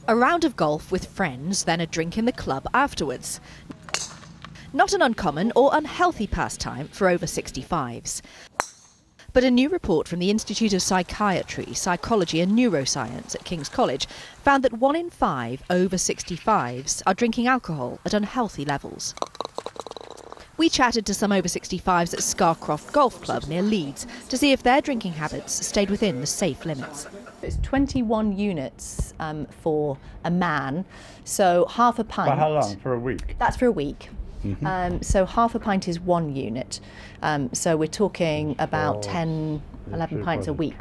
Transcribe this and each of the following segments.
A round of golf with friends, then a drink in the club afterwards. Not an uncommon or unhealthy pastime for over 65s. But a new report from the Institute of Psychiatry, Psychology and Neuroscience at King's College found that 1 in 5 over 65s are drinking alcohol at unhealthy levels. We chatted to some over 65s at Scarcroft Golf Club near Leeds to see if their drinking habits stayed within the safe limits. It's 21 units for a man, so half a pint. For how long? For a week? That's for a week. Mm-hmm. So half a pint is 1 unit. So we're talking about 10, 11 pints a week.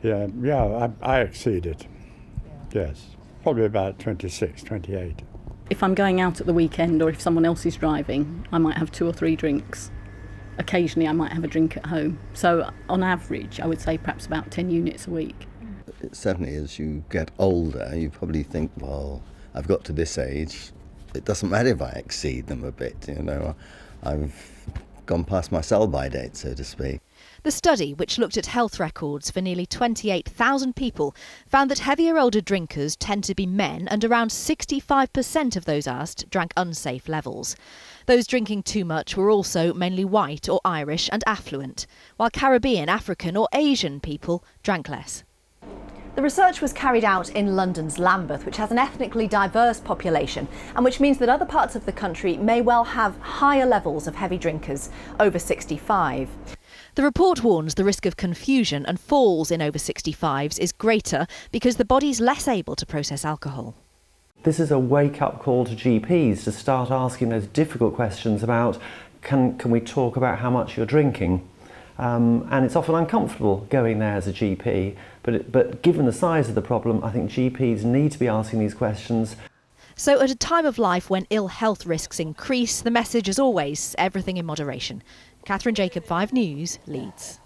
Yeah, I exceeded. Yes, probably about 26, 28. If I'm going out at the weekend or if someone else is driving, I might have 2 or 3 drinks. Occasionally I might have a drink at home. So on average, I would say perhaps about 10 units a week. Certainly as you get older, you probably think, well, I've got to this age, it doesn't matter if I exceed them a bit, you know. I've gone past my sell-by date, so to speak. The study, which looked at health records for nearly 28,000 people, found that heavier older drinkers tend to be men, and around 65% of those asked drank unsafe levels. Those drinking too much were also mainly white or Irish and affluent, while Caribbean, African or Asian people drank less. The research was carried out in London's Lambeth, which has an ethnically diverse population, and which means that other parts of the country may well have higher levels of heavy drinkers over 65. The report warns the risk of confusion and falls in over 65s is greater because the body's less able to process alcohol. This is a wake-up call to GPs to start asking those difficult questions about can we talk about how much you're drinking? And it's often uncomfortable going there as a GP, but given the size of the problem, I think GPs need to be asking these questions. So at a time of life when ill health risks increase, the message is always everything in moderation. Catherine Jacob, 5 News, Leeds.